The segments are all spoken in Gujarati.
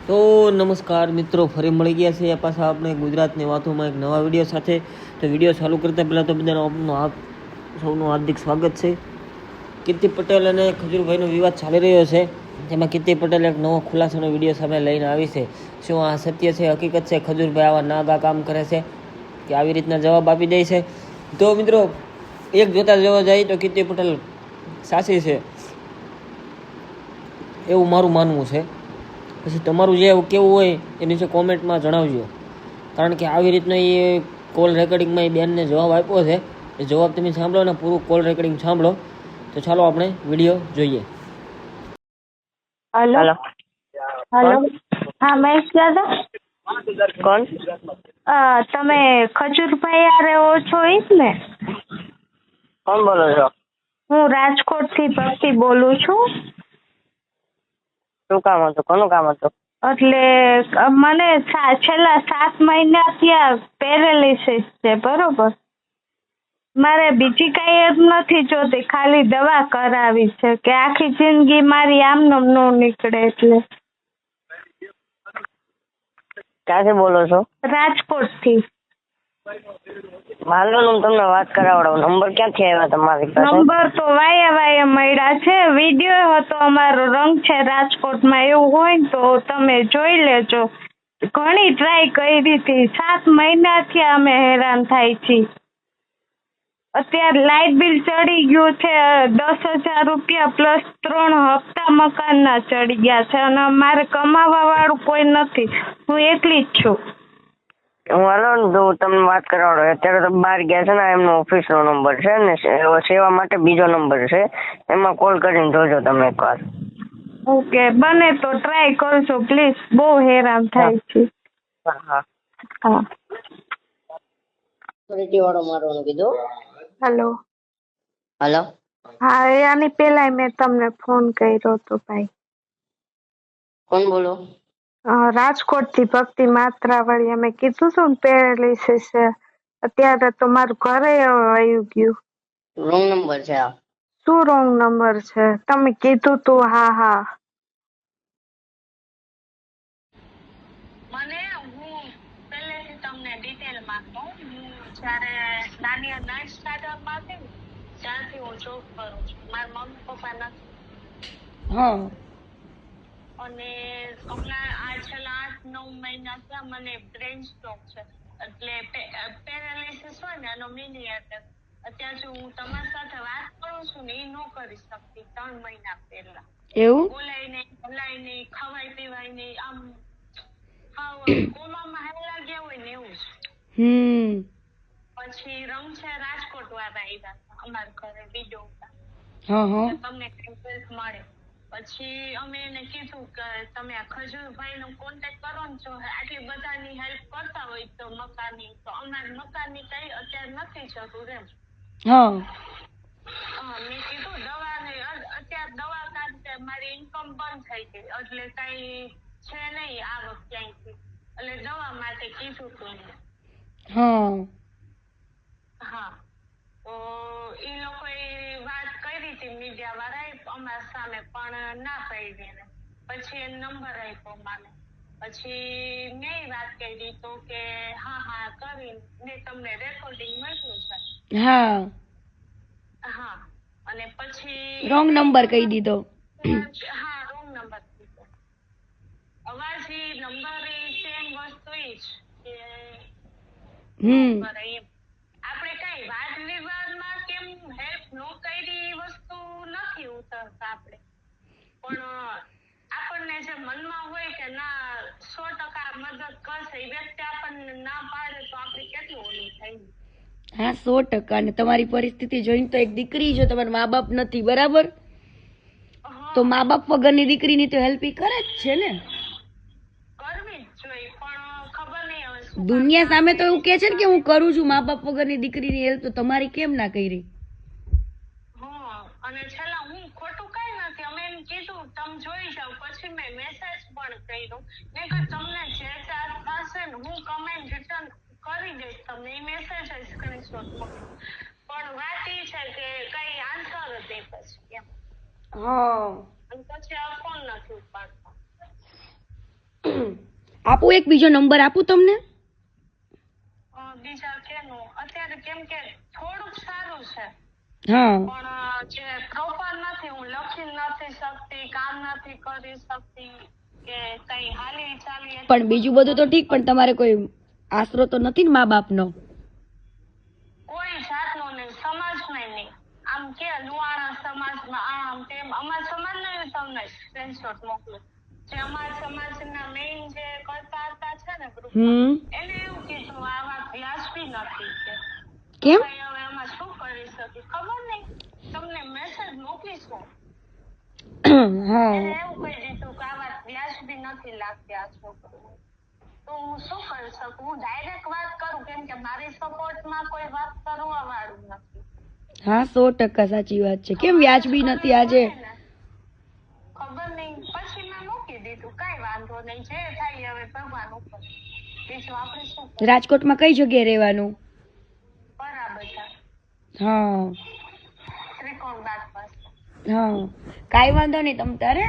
તો નમસ્કાર મિત્રો, ફરી મળી ગયા છે પાછા આપણે ગુજરાતની વાતોમાં એક નવા વિડીયો સાથે. તો વિડીયો ચાલુ કરતાં પહેલાં તો બધાનો સૌનું હાર્દિક સ્વાગત છે. કીર્તિ પટેલ અને ખજૂરભાઈનો વિવાદ ચાલી રહ્યો છે, જેમાં કીર્તિ પટેલ એક નવો ખુલાસાનો વિડીયો સામે લઈને આવી છે. શું આ સત્ય છે, હકીકત છે? ખજૂરભાઈ આવા નાગા કામ કરે છે કે આવી રીતના જવાબ આપી દે છે? તો મિત્રો, એક જોતા જોવા જાય તો કીર્તિ પટેલ સાચી છે એવું મારું માનવું છે. પછી તમારું જે કેવું હોય એ નીચે કોમેન્ટમાં જણાવજો, કારણ કે આવી રીતના એ કોલ રેકોર્ડિંગમાં એ બેનને જવાબ આપ્યો છે. એ જવાબ તમે સાંભળો ને પૂરું કોલ રેકોર્ડિંગ સાંભળો. તો ચાલો આપણે વિડીયો જોઈએ. हेलो हेलो हेलो हाँ महेश दादा कौन તમે ખજૂરભાઈ હારે છો ઈ જ ને? कौन बोलो છો? હું રાજકોટ થી ભક્તિ બોલું છું. શું કામ હતું? કોનું કામ હતું? એટલે મને છેલ્લા 7 મહિના ત્યાં પેરેલિસિસ છે, બરોબર? મારે બીજી કઈ એમ નથી જોતી, ખાલી દવા કરાવી છે કે આખી જિંદગી મારી આમનામ નો નીકળે. એટલે ક્યાંથી બોલો છો? રાજકોટ થી. હાલો હું તમને વાત કરાવડાવું. નંબર ક્યાંથી આવ્યા તમારી પાસે? નંબર તો વાયા મળ્યા છે. વિડીયો હતો અમારો રંગ છે રાજકોટમાં, એવું હોય ને તો તમે જોઈ લેજો. ઘણી ટ્રાય કરી હતી, 7 મહિનાથી અમે હેરાન થાય છીએ. અત્યારે લાઇટ બિલ ચડી ગયું છે 10,000 રૂપિયા, પ્લસ 3 હપ્તા મકાનના ચડી ગયા છે, અને મારે કમાવા વાળું કોઈ નથી, હું એકલી જ છું. હું હાલો ને તો હું તમને વાત કરાવડો. અત્યારે તો બહાર ગયા છે ને, એમનો ઓફિસનો નંબર છે ને, સેવા માટે બીજો નંબર છે, એમાં કોલ કરીને જોજો તમે એકવાર. ઓકે, બને તો ટ્રાય કરજો પ્લીઝ, બહુ હેરાન થાય છે. હા હા હા. વાળો મારવાનું કીધું. હેલો. હાલો હા, આની પેલા મેં તમને ફોન કર્યો હતો ભાઈ. કોણ બોલો? રાજકોટ થી ભક્તિ માત્રાવાળી. અમે કીધું હતું ને પેરાલિસિસ છે, અત્યારે તો મારું ઘરે આવ્યું ગયું. રોંગ નંબર છે આ. શું રોંગ નંબર છે? તમે કીધું તું. હા હા. મને હું પહેલેથી તમને ડિટેલમાં કહું. હું જ્યારે નાની સ્ટાર્ટઅપમાં હતી ને ત્યારથી હું જોબ કરું છું. મારા મમ્મી પપ્પા નથી. હા. અને હમણાં આ છેલ્લા 8-9 મહિના થયા મને બ્રેન સ્ટ્રોક છે, એટલે પેરાલિસિસ હોય ને એનો મિની એટેક. અત્યારે હું તમારી સાથે વાત કરું છું ને એ ન કરી શકતી 3 મહિના પહેલા. એવું? બોલાય નહીં, હલાય નહીં, ખવાય પીવાય નહીં, આમ કોમામાં હેલા ગયા હોય ને એવું છે. પછી રંગ છે રાજકોટ વાળા આવ્યા અમારા ઘરે વિડીયો ઉતાર, તમને કઈ હેલ્પ મળે. પછી અમે એને કીધું કે તમે આ ખજૂરભાઈ નો કોન્ટેક્ટ કરો ને, જો આટલી બધાની હેલ્પ કરતા હોય તો મકાનની, તો અમારે મકાનની કઈ અત્યારે નથી જરૂર એમ. મેં કીધું દવાને અત્યારે દવા કાઢતે મારી ઇન્કમ બંધ થઈ ગઈ, એટલે કઈ છે નહીં આવક ક્યાંયથી, એટલે દવા માટે કીધું તું એને. હા, તો ઈ લોકોએ વાત કરી હતી મીડિયા વાળાએ અમારા સામે, પણ ના પાડી એને. પછી એ નંબર આપ્યો મને, પછી મેં વાત કરી તો કે હા હા કરી, મેં તમને રેકોર્ડિંગ મોકલું છે. હા. અને પછી રોંગ નંબર કહી દીધો. હા, રોંગ નંબર કીધો. અવાજ નંબર સેમ વસ્તુ ઈ જ કે આપણે કઈ વાદ વિવાદમાં કેમ હેલ્પ નો કરી વસ્તુ નથી ઉતરતા આપણે, પણ આપણને જે મનમાં હોય કે ના 100% મદદ કરશે, એ વ્યક્તિ આપણને ના પાડે તો આપણે કેટલું ઓલું થાય. હા, 100%. અને તમારી પરિસ્થિતિ જોઈને તો એક દીકરી, જો તમારા મા બાપ નથી, બરાબર, તો મા બાપ વગરની દીકરીની તો હેલ્પ કરે જ છે ને. કરવી જ જોઈએ, પણ ખબર નહીં હવે દુનિયા સામે તો એવું કે છે ને કે હું કરું છું મા બાપ વગરની દીકરીની હેલ્પ, તો તમારી કેમ ના કરી? અને છેલ્લા હું ખોટું કઈ નથી, અમે એમ કીધું તમે જોઈ જાવ. પછી મેં મેસેજ પણ કર્યો, મેં કહ્યું તમને જે ચાર્જ થશે ને હું કમેન્ટ રિટર્ન કરી દઈશ તમને, એ મેસેજ સ્ક્રીનશોટ મોકલો. પણ વાત એ છે કે કઈ આન્સર જ દે પછી એમ. અને પછી આ ફોન નથી ઉપાડતો. આપું એક બીજો નંબર આપું તમને? બીજા કેનું અત્યારે કેમ કે થોડુંક સારું છે હા પણ જે પ્રોપર નથી, હું લખી નથી શકતી, કામ નથી કરી શકતી કે કઈ હાલી ચાલી પણ બીજું બધું તો ઠીક, પણ તમારે કોઈ આશરો તો નથી ને મા બાપનો? કોઈ જાતનો નહીં, સમાજમાં નહીં. આમ કે લુહાણા સમાજમાં આમ તેમ, અમારા સમાજના તમને સ્ક્રીનશોટ મોકલું. જે અમારા સમાજના મેઇન જે કરતા હતા છે ને ગ્રુપ, એને એવું કીધું આ વાત વ્યાજબી નથી કે કેમ? ભાઈ હવે આમાં શું કરી શકી ખબર નહીં, તમને મેસેજ મોકલીશું. હા એને એવું કહી દીધું કે આ વાત વ્યાજબી નથી લાગતી આ છોકરીને. તો હું શું કરી શકું? હું ડાયરેક્ટ વાત કરું કેમ કે મારી સપોર્ટમાં કોઈ વાત કરવા વાળું નથી. હા 100% સાચી વાત છે. કેમ વ્યાજબી નથી આજે? ખબર નહીં, પછી મેં મૂકી દીધું, કઈ વાંધો નહીં, જે થાય હવે ભગવાન ઉપર. બીજું આપણે શું કરીએ? રાજકોટમાં કઈ જગ્યાએ રહેવાનું? બરાબર છે, હા ત્રિકોણ બાગ પાસે. હા કાંઈ વાંધો નહીં, તમ તારે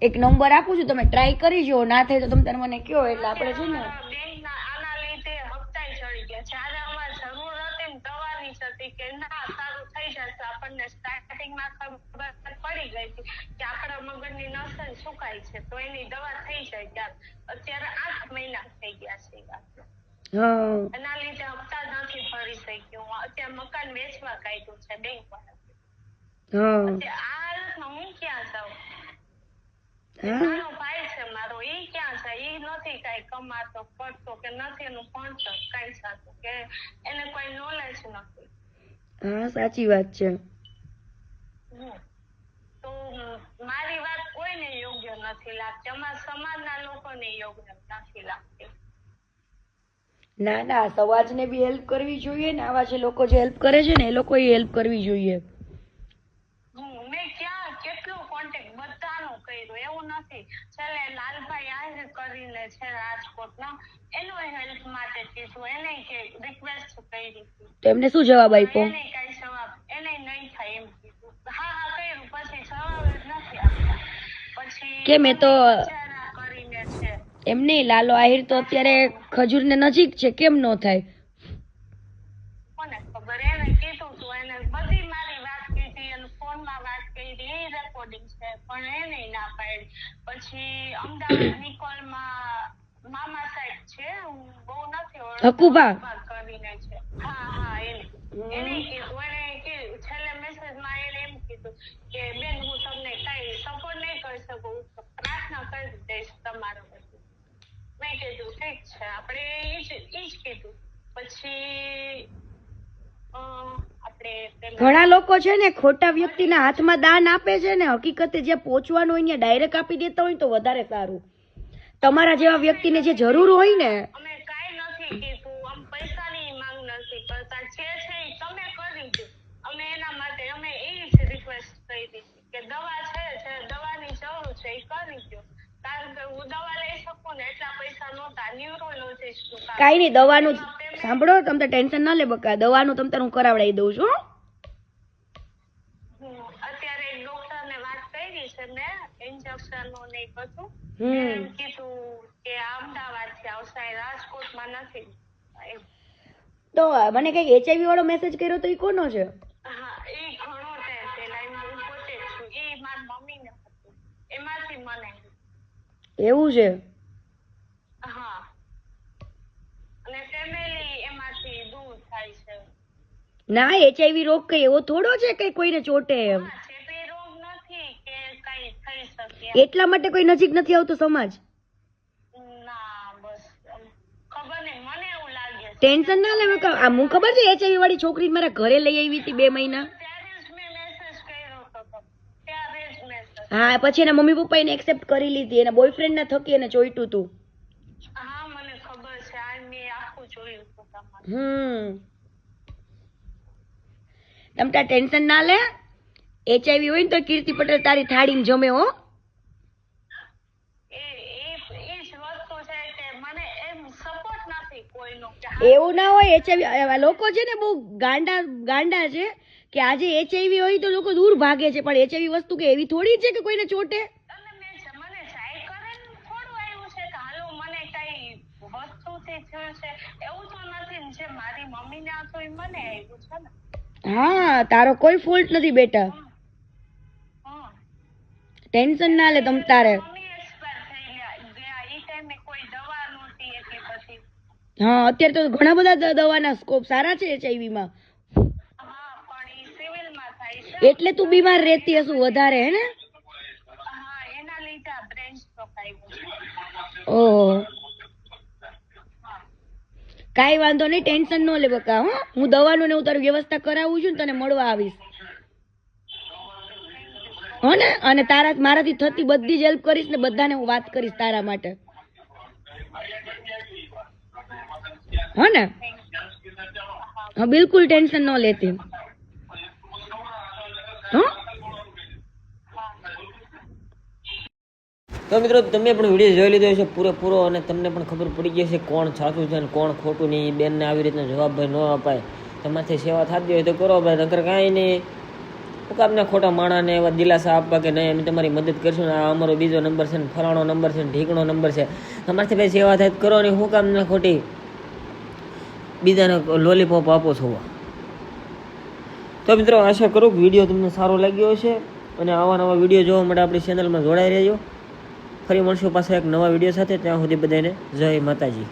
એક નંબર આપું છું, તમે ટ્રાય કરી જુઓ, ના થાય તો તમે તારે મને કહો એટલે આપણે છે ને. બેંકના આના લીધે હપ્તાય ચડી ગયા. જ્યારે અમારે જરૂર હતી ને દવાની જ હતી કે ના સારું થઈ જશે, આપણને સ્ટાર્ટિંગમાં ખબર પડી ગઈ હતી કે આપણા મગજની નસલ સુકાય છે તો એની દવા થઈ જાય. ત્યારે અત્યારે 8 મહિના થઈ ગયા છે. હા એના લીધે હપ્તા નથી ભરી શક્યું. અત્યારે મકાન વેચવા કાઢ્યું છે બેંક વાળા. હા અત્યારે આ હાલતમાં હું ક્યાં જાઉં? હા નાનો ભાઈ છે મારો, ઈ ક્યાં છે? ઈ નથી કઈ કમાતો કરતો કે નથી એનું ભણતર કઈ સાચું કે એને કોઈ નોલેજ નથી. હા સાચી વાત છે. તો મારી વાત કોઈને યોગ્ય નથી લાગતી, અમારા સમાજના લોકોને યોગ્ય નથી લાગતી. ના ના, સમાજને બી હેલ્પ કરવી જોઈએ ને, આવા જે લોકો જે હેલ્પ કરે છે ને એ લોકોએ હેલ્પ કરવી જોઈએ. મેં ક્યાં કેટલો કોન્ટેક્ટ બધાનો કર્યો, એવું નથી. છેલ્લે લાલભાઈ આહિર કરીને છે રાજકોટના, એનો હેલ્પ માટે કીધું, એને કે રિક્વેસ્ટ કરી હતી. તો એમને શું જવાબ આપ્યો? એને કઈ જવાબ એને નહીં થાય એમ કીધું. હા હા કર્યું, પછી જવાબ જ નથી આપતા. પછી કેમ એ તો બિચારા કરીને છે. એમ નહીં, લાલો આહિર તો અત્યારે ખજૂરને નજીક છે, કેમ નો થાય? કોને ખબર, એને કીધું તું, એને બધી મારી વાત કીધી અને ફોનમાં વાત કરી, એ રેકોર્ડિંગ છે, પણ એને ના પાડી. પછી અમદાવાદ નિકોલમાં મામા સાહેબ છે, હું બહુ નથી ઓળખતી, હકુબા કરીને છે. હા હા એને કીધું, એને કીધું છેલ્લે મેસેજમાં એને એમ કીધું કે બેન હું તમને કઈ સપોર્ટ નહીં કરી શકું, પ્રાર્થના કરી દઈશ તમારા બધી. મેં કીધું ઠીક છે, આપણે ઈ જ કીધું. પછી ઘણા લોકો છે ને ખોટા વ્યક્તિના હાથમાં દાન આપે છે ને, હકીકતે જ્યાં પહોંચવાનું હોય ત્યાં ડાયરેક્ટ આપી દેતા હોય તો વધારે સારું. તમારા જેવા વ્યક્તિને જે જરૂર હોય ને. અમે કાઈ નથી કીધું, આમ પૈસાની માંગ નથી કરતા, જે છે એ તમે કરી દો. અમે એના માટે અમે એ જ રિક્વેસ્ટ કરી દીધી કે દવા છે, જે દવાની જરૂર છે એ કરી દો. કારણ કે હું દવા લઈ શકું ને એટલા પૈસા નહોતા. ન્યુરોલોજીસ્ટ નું કાઈ નહીં, દવાનું સાંભળો, તમે ટેન્શન ના લે બકા, દવાનું તમ તાર હું કરાવડાવી દઉં છું. અત્યારે એક ડોક્ટર ને વાત કરી છે ને ઇન્જેક્શન નું ને બધું, એમ કીધું કે અમદાવાદ થી આવશે, રાજકોટમાં નથી. તો મને કઈ HIV વાળો મેસેજ કર્યો તો એ કોનો છે? હા એ ઘણો ટાઈમ પેલા, હું પોતે જ છું, એ મારી મમ્મી ને હતું, એમાંથી મને. એવું છે? હા, અને ફેમિલી એમાંથી દૂર થાય છે. ના, HIV રોગ કઈ એવો થોડો છે કે કોઈને ચોટે એમ. ચેપી રોગ નથી કે કઈ થઈ શકે. એટલા માટે કોઈ નજીક નથી આવતો સમાજ. ના બસ ખબર નહીં, મને એવું લાગે. ટેન્શન ના લે, હું ખબર છે HIV વાળી છોકરી મારા ઘરે લઈ આવી હતી 2 મહિના. ત્યારે જ મેં મેસેજ કર્યો હતો, ત્યારે જ મેસેજ. હા, પછી એના મમ્મી પપ્પા એને એક્સેપ્ટ કરી લીધી, એના બોયફ્રેન્ડ ના થકી એને જોઈતું હતું. હા મને ખબર છે, આ મેં આખું જોયું હતું તમારું. તમ તાર ટેન્શન ના લે, HIV હોય ને તો કીર્તિ પટેલ તારી થાળીમાં જમે હો. એ જ વસ્તુ છે કે મને એમ સપોર્ટ નથી કોઈનો. એવું ના હોય, HIV લોકો છે ને બહુ ગાંડા છે કે આજે HIV હોય તો લોકો દૂર ભાગે છે, પણ HIV વસ્તુ કે એવી થોડી છે કે કોઈને ચોટે. મને જાય કરે ને થોડું આવ્યું આવ્યું છે એવું તો નથી ને જે મારી મમ્મીને હતું એ મને આવ્યું છે ને. હા તારો કોઈ ફોલ્ટ નથી બેટા, હમ. ટેન્શન ના લે તમ તારે. મમ્મી એક્સપાયર થઈ ગયા ઈ ટાઈમે કોઈ દવા નહોતી એટલે પછી. હા અત્યારે તો ઘણા બધા દવાના સ્કોપ સારા છે HIV માં, હા પણ ઈ સિવિલમાં થાય છે. એટલે તું બીમાર રહેતી હશું વધારે હે ને. હા એના લીધે આ બ્રેન સ્ટ્રોક આવ્યો છે. ઓહો કાંઈ વાંધો નહીં, ટેન્શન ન લે બકા. હો હું દવાનું ને હું તારી વ્યવસ્થા કરાવું છું ને તને મળવા આવીશ હો ને. અને મારાથી થતી બધી જ હેલ્પ કરીશ ને બધાને હું વાત કરીશ તારા માટે હો ને. હા બિલકુલ ટેન્શન ન લેતી હો. તો મિત્રો તમે પણ વિડીયો જોઈ લીધો છે પૂરેપૂરો અને તમને પણ ખબર પડી ગઈ છે કોણ સાચું છે અને કોણ ખોટું નહીં. બેનને આવી રીતના જવાબ ભાઈ ન અપાય, તમારથી સેવા થતી હોય તો કરો ભાઈ, નકર કાંઈ નહીં. હું કામને ખોટા માણાને એવા દિલાસા આપવા કે નહીં અમે તમારી મદદ કરશું ને આ અમારો બીજો નંબર છે ને ફલાણો નંબર છે ને ઢીકણો નંબર છે, તમારથી ભાઈ સેવા થાય કરો નહીં. હું કામને ખોટી બીજાને લોલીપોપ આપો છો. તો મિત્રો આશા કરું કે વિડીયો તમને સારો લાગ્યો હશે અને આવા નવા વિડીયો જોવા માટે આપણી ચેનલમાં જોડાઈ રહેજો. ફરી મળશું પાછા એક નવા વિડીયો સાથે. ત્યાં સુધી બધાને જય માતાજી.